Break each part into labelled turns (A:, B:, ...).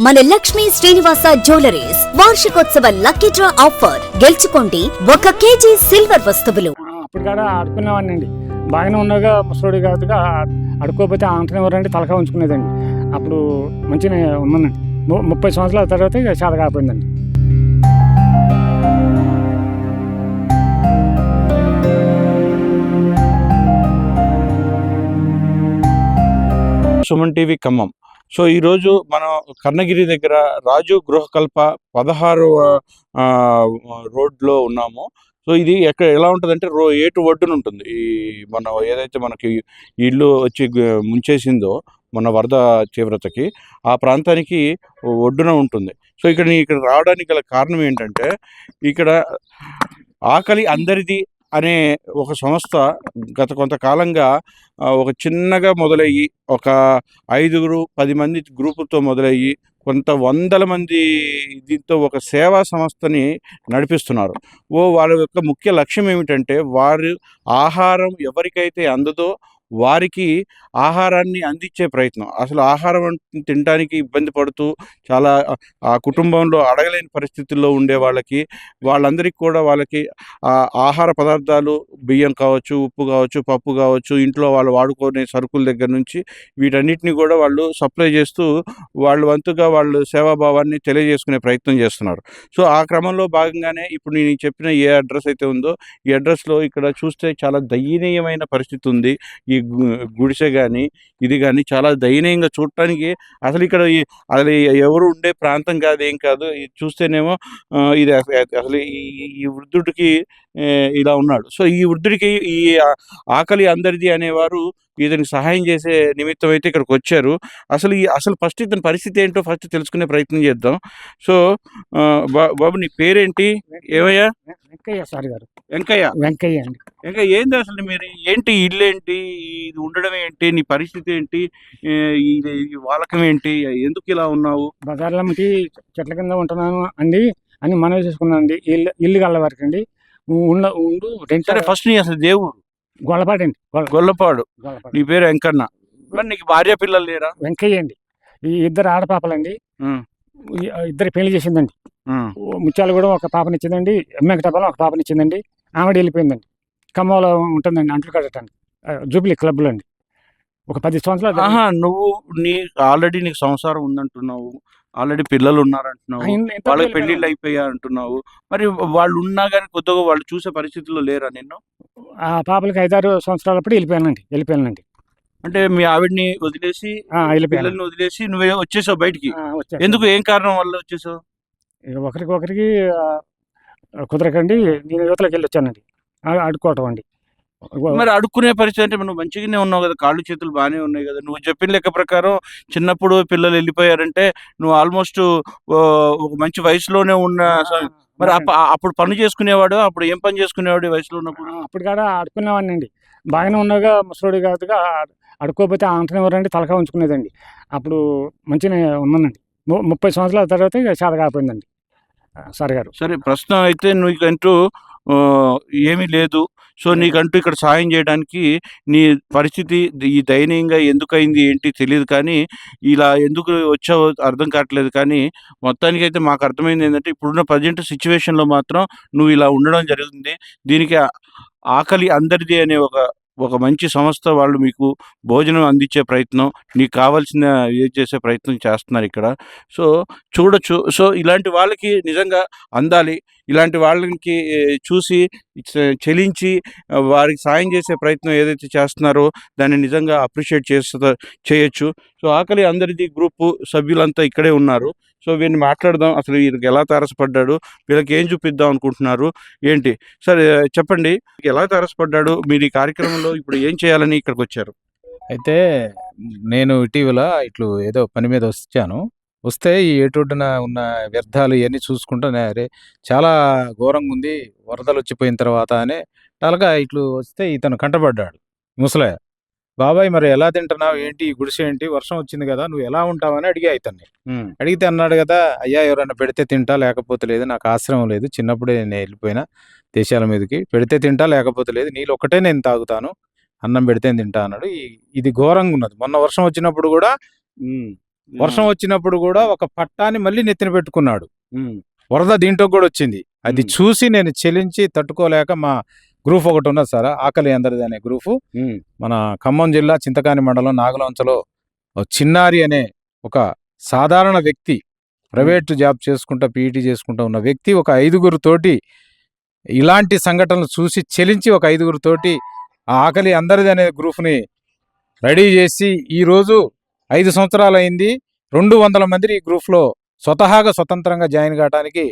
A: మన లక్ష్మీ శ్రీనివాస జ్యువెలరీస్ వార్షికోత్సవ lucky draw offer. గెలుచుకోండి 1 కేజీ సిల్వర్ వస్తువులు.
B: అప్పుడు కూడా ఆడుకునేవాడిని అండి. బాగానే ఉండగా ముసలోడి కాబట్టి అడుక్కోకపోతే ఆంటనేవారండి, తలకా ఉంచుకునేదండి. అప్పుడు మంచిగా ఉన్నానండి. 30 సంవత్సరాల తర్వాత ఇక చాలా కాకపోయిందండి.
C: సుమన్ టీవీ ఖమ్మం. సో ఈరోజు మనం కర్ణగిరి దగ్గర రాజు గృహకల్ప 16వ రోడ్లో ఉన్నాము. సో ఇది ఎలా ఉంటుందంటే ఏటు ఒడ్డున ఉంటుంది. ఈ మనం ఏదైతే మనకి ఇల్లు వచ్చి ముంచేసిందో మన వరద తీవ్రతకి, ఆ ప్రాంతానికి ఒడ్డున ఉంటుంది. సో ఇక్కడ రావడానికి గల కారణం ఏంటంటే, ఇక్కడ ఆకలి అందరిది అనే ఒక సంస్థ గత కొంతకాలంగా ఒక చిన్నగా మొదలయ్యి, ఒక 5-10 మంది గ్రూపులతో మొదలయ్యి కొంత వందల మంది దీంతో ఒక సేవా సంస్థని నడిపిస్తున్నారు. వాళ్ళ యొక్క ముఖ్య లక్ష్యం ఏమిటంటే, వారు ఆహారం ఎవరికైతే అందదో వారికి ఆహారాన్ని అందించే ప్రయత్నం. అసలు ఆహారం తినడానికి ఇబ్బంది పడుతూ చాలా ఆ కుటుంబంలో అడగలేని పరిస్థితుల్లో ఉండే వాళ్ళందరికీ కూడా వాళ్ళకి ఆహార పదార్థాలు, బియ్యం కావచ్చు, ఉప్పు కావచ్చు, పప్పు కావచ్చు, ఇంట్లో వాళ్ళు వాడుకునే సరుకుల దగ్గర నుంచి వీటన్నిటిని కూడా వాళ్ళు సప్లై చేస్తూ వాళ్ళు వంతుగా వాళ్ళు సేవాభావాన్ని తెలియజేసుకునే ప్రయత్నం చేస్తున్నారు. సో ఆ క్రమంలో భాగంగానే ఇప్పుడు నేను చెప్పిన ఏ అడ్రస్ అయితే ఉందో ఈ అడ్రస్లో ఇక్కడ చూస్తే చాలా దయనీయమైన పరిస్థితి ఉంది. ఈ గుడిసె కానీ ఇది కానీ చాలా దయనీయంగా చూడటానికి, అసలు ఇక్కడ అసలు ఎవరు ఉండే ప్రాంతం కాదు, ఏం కాదు. ఇది చూస్తేనేమో ఇది అసలు ఈ వృద్ధుడికి ఇలా ఉన్నాడు. సో ఈ వృద్ధుడికి ఈ ఆకలి అందరిది అనేవారు ఇతనికి సహాయం చేసే నిమిత్తం అయితే ఇక్కడికి వచ్చారు. అసలు ఫస్ట్ ఇతని పరిస్థితి ఏంటో ఫస్ట్ తెలుసుకునే ప్రయత్నం చేద్దాం. సో బాబు, నీ పేరేంటి? ఏమయ్యా?
B: వెంకయ్య సార్ గారు.
C: వెంకయ్య అండి. ఇంకా ఏంది అసలు మీరు ఏంటి, ఇల్లు ఏంటి, ఇది ఉండడం ఏంటి, నీ పరిస్థితి ఏంటి, ఈ వాలకం ఏంటి, ఎందుకు ఇలా ఉన్నావు?
B: బజార్లమ్మకి చెట్ల కింద ఉంటున్నాను అండి అని మనవి చేసుకున్నాను అండి. ఇల్లు గల్ల వరకు అండి ఉండు.
C: సరే, ఫస్ట్ నీ అసలు దేవుడు
B: గొల్లపాడు అండి.
C: గొల్లపాడు. నీ పేరు వెంకన్న. మరి నీకు భార్య పిల్లలు లేరా?
B: వెంకయ్య అండి. ఈ 2 ఆడపాపలండి. 2 పెళ్లి చేసిందండి. ముత్యాలు కూడా ఒక పాపనిచ్చిందండి. వెంకటాపాలం ఒక పాపనిచ్చిందండి. ఆవిడ వెళ్ళిపోయిందండి. ఖమ్మంలో ఉంటుందండి అంట్లు కట్టడానికి, జూబ్లీ క్లబ్లో అండి. ఒక 10 సంవత్సరాలు.
C: నువ్వు ఆల్రెడీ నీకు సంసారం ఉందంటున్నావు, ఆల్రెడీ పిల్లలు ఉన్నారంటున్నావు, వాళ్ళకి పెళ్లిళ్ళు అయిపోయా అంటున్నావు. మరి వాళ్ళు ఉన్నా కానీ కొద్దిగా వాళ్ళు చూసే పరిస్థితుల్లో లేరా నిన్ను?
B: ఆ పాపలకి 5-6 సంవత్సరాలప్పుడు వెళ్ళిపోయానండి.
C: అంటే మీ ఆవిడ్ని వదిలేసి, పిల్లల్ని వదిలేసి నువ్వే వచ్చేసావు బయటికి? ఎందుకు, ఏం కారణం వల్ల వచ్చేసావు?
B: ఒకరికి కుదరకండి, నేను యువతలోకి వెళ్ళి వచ్చానండి. అడుక్కోవటం అండి.
C: మరి అడుక్కునే పరిస్థితి అంటే నువ్వు మంచిగానే ఉన్నావు కదా, కాళ్ళు చేతులు బాగానే ఉన్నాయి కదా. నువ్వు చెప్పిన లెక్క ప్రకారం చిన్నప్పుడు పిల్లలు వెళ్ళిపోయారంటే నువ్వు ఆల్మోస్ట్ ఒక మంచి వయసులోనే ఉన్న. మరి అప్పుడు పని చేసుకునేవాడు? అప్పుడు ఏం పని చేసుకునేవాడు ఈ వయసులో ఉన్నప్పుడు?
B: అప్పుడు కూడా అడుక్కునేవాడిని అండి. బాగానే ఉండగా ముసలోడి కాబట్టి అడుక్కోకపోతే ఆంటనేవారండి, తలకా ఉంచుకునేదండి. అప్పుడు మంచిగా ఉన్నానండి. 30 సంవత్సరాల తర్వాత ఇక చాలా కాకపోయిందండి సార్ గారు.
C: సరే, ప్రస్తుతం అయితే నీకంటూ ఏమీ లేదు. సో నీకంటూ ఇక్కడ సాయం చేయడానికి నీ పరిస్థితి ఈ దయనీయంగా ఎందుకయింది ఏంటి తెలియదు, కానీ ఇలా ఎందుకు వచ్చావో అర్థం కావట్లేదు. కానీ మొత్తానికైతే మాకు అర్థమైంది ఏంటంటే, ఇప్పుడున్న ప్రజెంట్ సిచ్యువేషన్లో మాత్రం నువ్వు ఇలా ఉండడం జరుగుతుంది. దీనికి ఆకలి అందరిది అనే ఒక మంచి సంస్థ వాళ్ళు మీకు భోజనం అందించే ప్రయత్నం, నీకు కావాల్సిన ఏది చేసే ప్రయత్నం చేస్తున్నారు ఇక్కడ. సో చూడొచ్చు. సో ఇలాంటి వాళ్ళకి నిజంగా అందాలి. ఇలాంటి వాళ్ళకి చూసి చెలించి వారికి సాయం చేసే ప్రయత్నం ఏదైతే చేస్తున్నారో దాన్ని నిజంగా అప్రిషియేట్ చేయొచ్చు. సో ఆకలి అందరిది గ్రూపు సభ్యులంతా ఇక్కడే ఉన్నారు. సో వీరిని మాట్లాడదాం. అసలు వీరికి ఎలా తారసపడ్డాడు, వీళ్ళకి ఏం చూపిద్దాం అనుకుంటున్నారు ఏంటి? సరే చెప్పండి, ఎలా తారసపడ్డాడు, మీరు ఈ కార్యక్రమంలో ఇప్పుడు ఏం చేయాలని ఇక్కడికి వచ్చారు?
D: అయితే నేను ఇటీవల ఏదో పని మీద వస్తే ఈ ఏటొడ్డున ఉన్న వ్యర్థాలు ఇవన్నీ చూసుకుంటూనే, అరే చాలా ఘోరంగా ఉంది, వరదలు వచ్చిపోయిన తర్వాత అని అలాగా వస్తే ఇతను కంటపడ్డాడు, ముసలయ్య. బాబాయ్, మరి ఎలా తింటున్నావు ఏంటి, ఈ గుడిసె ఏంటి, వర్షం వచ్చింది కదా, నువ్వు ఎలా ఉంటావని అడిగా ఇతన్ని. అడిగితే అన్నాడు కదా, అయ్యా ఎవరైనా పెడితే తింటా, లేకపోతే లేదు, నాకు ఆశ్రమం లేదు, చిన్నప్పుడే నేను వెళ్ళిపోయినా దేశాల మీదకి, పెడితే తింటా లేకపోతే లేదు, నీళ్ళు ఒక్కటే నేను తాగుతాను, అన్నం పెడితే తింటా అన్నాడు. ఇది ఘోరంగా ఉన్నది. మొన్న వర్షం వచ్చినప్పుడు కూడా వర్షం వచ్చినప్పుడు కూడా ఒక పట్టాన్ని మళ్ళీ నెత్తిన పెట్టుకున్నాడు.
C: ఉమ్,
D: వరద దీంట్లో కూడా వచ్చింది. అది
C: ఉమ్.
D: చూసి నేను చెలించి తట్టుకోలేక మా గ్రూప్ ఒకటి ఉన్నది సార్, ఆకలి అందరిది అనే గ్రూపు.
C: ఉమ్,
D: మన ఖమ్మం జిల్లా చింతకాని మండలం నాగలంచలో చిన్నారి అనే ఒక సాధారణ వ్యక్తి, ప్రైవేట్ జాబ్ చేసుకుంటా పీఈటీ చేసుకుంటా ఉన్న వ్యక్తి ఒక 5గురితోటి ఇలాంటి సంఘటనలు చూసి చెలించి ఒక 5గురితోటి ఆ ఆకలి అందరిది అనే గ్రూప్ని రెడీ చేసి ఈరోజు 5 సంవత్సరాలు అయింది. 200 మంది ఈ గ్రూప్లో స్వతహాగా స్వతంత్రంగా జాయిన్ కావడానికి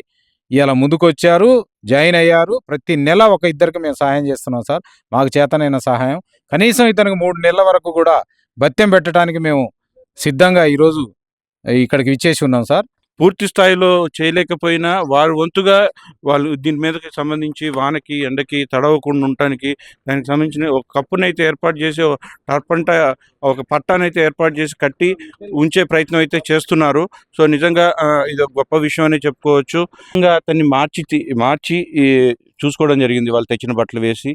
D: ఇలా ముందుకొచ్చారు, జాయిన్ అయ్యారు. ప్రతి నెల ఒక ఇద్దరికి మేము సహాయం చేస్తున్నాం సార్, మాకు చేతనైన సహాయం. కనీసం ఇతనికి 3 నెలల వరకు కూడా భత్యం పెట్టడానికి మేము సిద్ధంగా ఈరోజు ఇక్కడికి ఇచ్చేసి ఉన్నాం సార్.
C: పూర్తి స్థాయిలో చేయలేకపోయినా వారి వంతుగా వాళ్ళు దీని మీదకి సంబంధించి వానకి ఎండకి తడవకుండా ఉండటానికి దానికి సంబంధించిన ఒక కప్పునైతే ఏర్పాటు చేసి ఒక పట్టానైతే ఏర్పాటు చేసి కట్టి ఉంచే ప్రయత్నం అయితే చేస్తున్నారు. సో నిజంగా ఇది ఒక గొప్ప విషయం అనే చెప్పుకోవచ్చు. ఇంకా అతన్ని మార్చి చూసుకోవడం జరిగింది. వాళ్ళు తెచ్చిన బట్టలు వేసి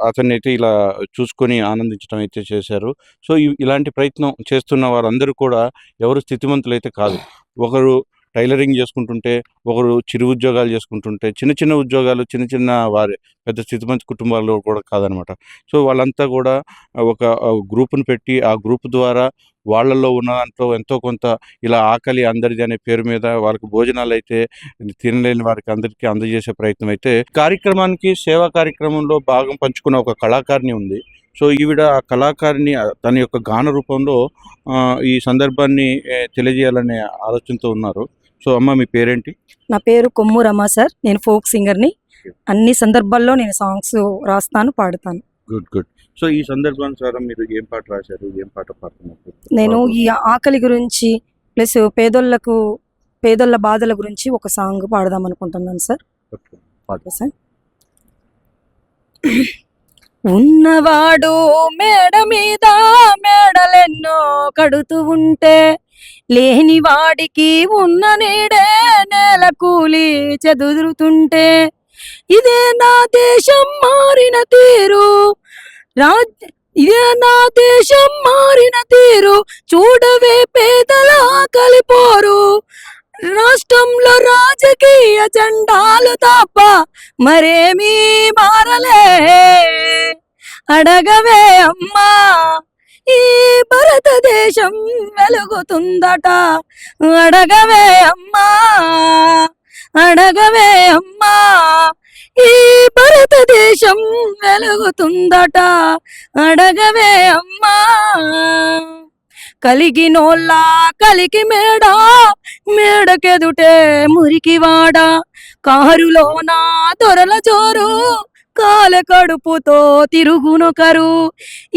C: అతన్ని అయితే ఇలా చూసుకొని ఆనందించడం అయితే చేశారు. సో ఇలాంటి ప్రయత్నం చేస్తున్న వారందరూ కూడా ఎవరు స్థితిమంతులు అయితే కాదు. ఒకరు టైలరింగ్ చేసుకుంటుంటే, ఒకరు చిరు ఉద్యోగాలు చేసుకుంటుంటే, చిన్న ఉద్యోగాలు చిన్న వారి పెద్ద స్థితిమంతి కుటుంబాల్లో కూడా కాదనమాట. సో వాళ్ళంతా కూడా ఒక గ్రూప్ను పెట్టి ఆ గ్రూప్ ద్వారా వాళ్ళల్లో ఉన్న దాంట్లో ఎంతో కొంత ఇలా ఆకలి అందరిది అనే పేరు మీద వాళ్ళకి భోజనాలు అయితే తినలేని వారికి అందరికీ అందజేసే ప్రయత్నం అయితే కార్యక్రమానికి సేవా కార్యక్రమంలో భాగం పంచుకున్న ఒక కళాకారిణి ఉంది. సో ఈవిడ ఆ కళాకారిని తన యొక్క గాన రూపంలో ఈ సందర్భాన్ని తెలియజేయాలనే ఆలోచనతో ఉన్నారు. సో అమ్మ, మీ పేరేంటి?
E: నా పేరు కొమ్ము రమా సార్. నేను ఫోక్ సింగర్ని. అన్ని సందర్భాల్లో నేను సాంగ్స్ రాస్తాను, పాడుతాను.
C: గుడ్. సో ఈ సందర్భానుసారం మీరు ఏం పాట రాశారు, ఏం పాట పాడుతున్నారు?
E: నేను ఈ ఆకలి గురించి ప్లస్ పేదోళ్ళ బాధల గురించి ఒక సాంగ్ పాడదాం అనుకుంటున్నాను సార్. Okay sir. ఉన్నవాడు మేడ మీద మేడలెన్నో కడుతూ ఉంటే, లేని వాడికి ఉన్న నీడే నేల కూలి చెదురుతుంటే, ఇదే నా దేశం మారిన తీరు, ఇదే నా దేశం మారిన తీరు, చూడవే పేదల ఆకలిపోరు, రాష్ట్రంలో రాజకీయ జెండాలు తప్ప మరేమీ మారలే, అడగవే అమ్మా ఈ భారతదేశం వెలుగుతుందట, అడగవే అమ్మా ఈ భారతదేశం వెలుగుతుందట, అడగవే అమ్మా. కలిగినోళ్ళ కలికి మేడకెదుటే మురికివాడ, కారులోన దొరల జోరు, కాల కడుపుతో తిరుగునొకరు,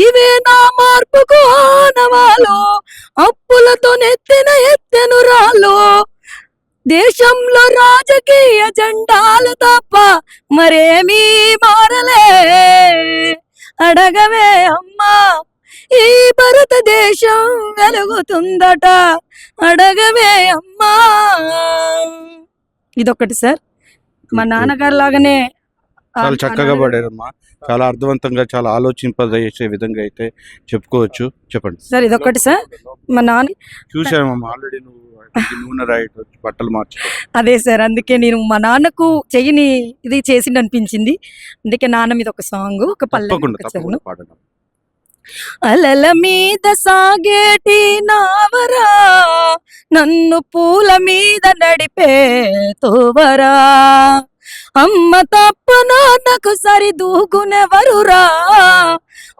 E: ఇవే నా మార్పుకు ఆనవాలు, అప్పులతో ఎత్తెను రాళ్ళు, దేశంలో రాజకీయ జెండాలు తప్ప మరేమీ మారలే, అడగవే అమ్మా ఈ భారతదేశం వెలుగుతుందట, అడగవే అమ్మా. ఇదొకటి సార్. మా నాన్నగారు లాగానే
C: చాలా చక్కగా పాడారమ్మా. చాలా అర్థవంతంగా, చాలా ఆలోచింపజేసే విధంగా అయితే చెప్పుకోవచ్చు. చెప్పండి
E: సార్. ఇదొకటి సార్. మా నాన్న
C: చూసామమ్మా, ఆల్రెడీ నువ్వు నూనె రాయటం, బట్టలు మార్చడం.
E: అదే సార్, అందుకే నేను మా నాన్నకు చెయ్యిని ఇది చేసింది అనిపించింది, అందుకే నాన్న మీద ఒక సాంగ్, ఒక పల్లె. అలల మీద సాగేటి నావరా, నన్ను పూల మీద నడిపే తోవరా, అమ్మ తప్ప నాన్నకు సరిదూగునెవరురా,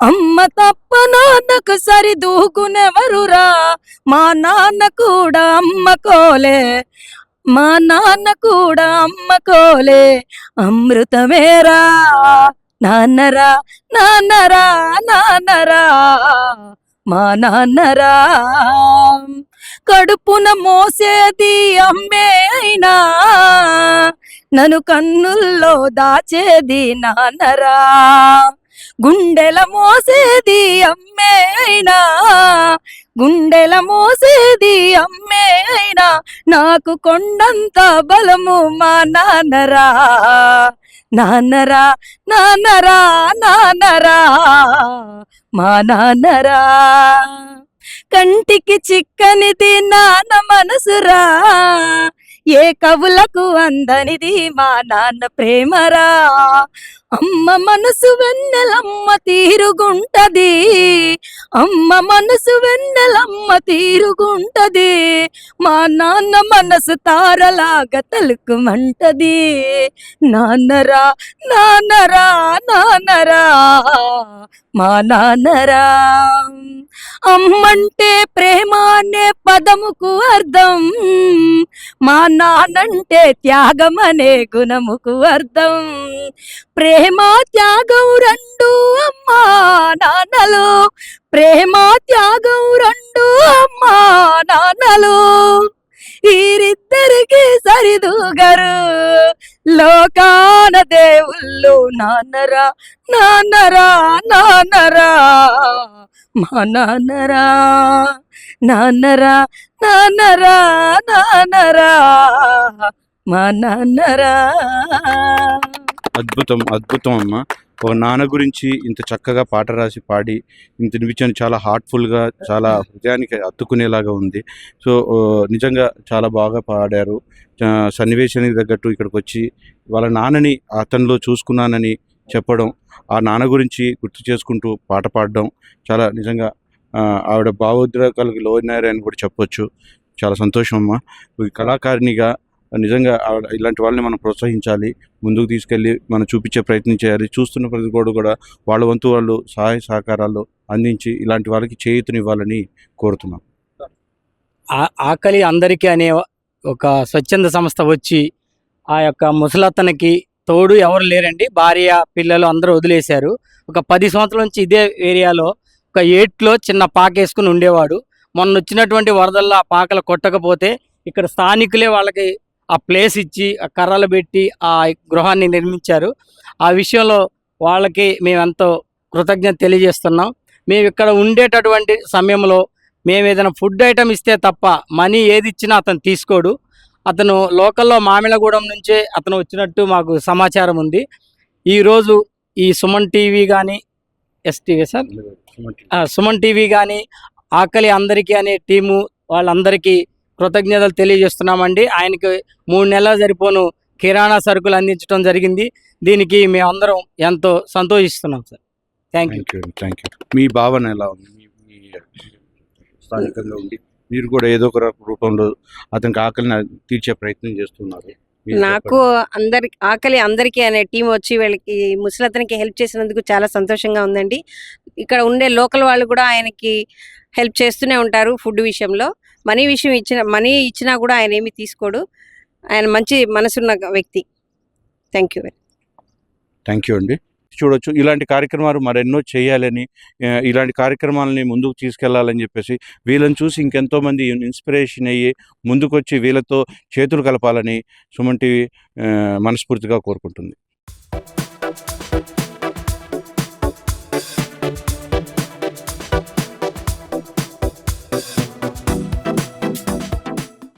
E: అమ్మ తప్ప నాన్నకు సరిదూగునెవరురా, మా నాన్న కూడా అమ్మకోలే అమృతమేరా, నాన్నరా మా నాన్నరా, కడుపున మోసేది అమ్మే అయినా, నన్ను కన్నుల్లో దాచేది నాన్నరా, గుండెల మోసేది అమ్మే అయినా, నాకు కొండంత బలము మా నాన్నరా, మా నాన్నరా. కంటికి చిక్కనిది నాన్న మనసురా, ఏ కవులకు అందనిది మా నాన్న ప్రేమరా. అమ్మ మనసు వెన్నెలమ్మ తీరుగుంటది, అమ్మ మనసు వెన్నెలమ్మ తీరుగుంటది, మా నాన్న మనసు తారలాగా తలుకుమంటది. నాన్నరా నాన్నరా నాన్నరా మా నాన్నరా. అమ్మంటే ప్రేమ అనే పదముకు అర్థం, మా నాన్నంటే త్యాగం అనే గుణముకు అర్థం. ప్రేమ త్యాగం రెండు అమ్మా నాన్నలు, ప్రేమ త్యాగం రెండు అమ్మా నాన్నలు, వీరిద్దరికి సరిదూగరు లోకాన దేవుళ్ళు. నాన్నరా నాన్నరా నాన్నరా మా నాన్నరా, నాన్నరా నాన్నరా నాన్నరా మా నాన్నరా.
C: అద్భుతం అద్భుతం అమ్మ. ఒక నాన్న గురించి ఇంత చక్కగా పాట రాసి పాడి ఇంత వినిపించాను. చాలా హార్ట్ఫుల్గా, చాలా హృదయానికి హత్తుకునేలాగా ఉంది. సో నిజంగా చాలా బాగా పాడారు. సన్నివేశానికి తగ్గట్టు ఇక్కడికి వచ్చి వాళ్ళ నాన్నని అతనిలో చూసుకున్నానని చెప్పడం, ఆ నాన్న గురించి గుర్తు చేసుకుంటూ పాట పాడడం చాలా నిజంగా ఆవిడ భావోద్రేకాలకు లోనారని కూడా చెప్పొచ్చు. చాలా సంతోషం అమ్మ. కళాకారిణిగా నిజంగా ఇలాంటి వాళ్ళని మనం ప్రోత్సహించాలి, ముందుకు తీసుకెళ్ళి మనం చూపించే ప్రయత్నం చేయాలి. చూస్తున్న ప్రతి కూడా వాళ్ళ వంతు వాళ్ళు సహాయ సహకారాలు అందించి ఇలాంటి వాళ్ళకి చేయూతనివ్వాలని కోరుతున్నాం.
F: ఆకలి అందరికీ అనే ఒక స్వచ్ఛంద సంస్థ వచ్చి ఆ యొక్క ముసలతనికి తోడు ఎవరు లేరండి. భార్య పిల్లలు అందరూ వదిలేశారు. ఒక 10 సంవత్సరాల నుంచి ఇదే ఏరియాలో ఒక ఏట్లో చిన్న పాకేసుకుని ఉండేవాడు. మొన్న వచ్చినటువంటి వరదల్లో ఆ పాకలు కొట్టకపోతే ఇక్కడ స్థానికులే వాళ్ళకి ఆ ప్లేస్ ఇచ్చి ఆ కర్రలు పెట్టి ఆ గృహాన్ని నిర్మించారు. ఆ విషయంలో వాళ్ళకి మేము ఎంతో కృతజ్ఞత తెలియజేస్తున్నాం. మేము ఇక్కడ ఉండేటటువంటి సమయంలో మేము ఏదైనా ఫుడ్ ఐటమ్ ఇస్తే తప్ప మనీ ఏది ఇచ్చినా అతను తీసుకోడు. అతను లోకల్లో మామిళ్ళగూడెం నుంచే అతను వచ్చినట్టు మాకు సమాచారం ఉంది. ఈరోజు ఈ సుమన్ టీవీ కానీ ఎస్టీవీ సార్ సుమన్ టీవీ కానీ ఆకలి అందరికీ అనే టీము వాళ్ళందరికీ కృతజ్ఞతలు తెలియజేస్తున్నామండి. ఆయనకి 3 నెలలు సరిపోను కిరాణా సరుకులు అందించడం జరిగింది. దీనికి మేమందరం ఎంతో సంతోషిస్తున్నాం sir. Thank you.
C: Thank you. మీ భావన ఎలా ఉంది? మీ స్థానికంగా ఉండి మీరు కూడా ఏదో ఒక రూపంలో అతనికి ఆకలిని తీర్చే ప్రయత్నం చేస్తున్నారు.
G: నాకు ఆకలి అందరికీ అనే టీం వచ్చి వీళ్ళకి ముసలతనికి హెల్ప్ చేసినందుకు చాలా సంతోషంగా ఉందండి. ఇక్కడ ఉండే లోకల్ వాళ్ళు కూడా ఆయనకి హెల్ప్ చేస్తూనే ఉంటారు. ఫుడ్ విషయంలో మనీ ఇచ్చినా కూడా ఆయన ఏమీ తీసుకోడు. ఆయన మంచి మనసున్న వ్యక్తి. Thank you.
C: థ్యాంక్ యూ అండి. చూడొచ్చు, ఇలాంటి కార్యక్రమాలు మరెన్నో చేయాలని, ఇలాంటి కార్యక్రమాలని ముందుకు తీసుకెళ్లాలని చెప్పేసి వీళ్ళని చూసి ఇంకెంతోమంది ఇన్స్పిరేషన్ అయ్యి ముందుకొచ్చి వీళ్ళతో చేతులు కలపాలని సుమన్ టీవీ మనస్ఫూర్తిగా కోరుకుంటుంది.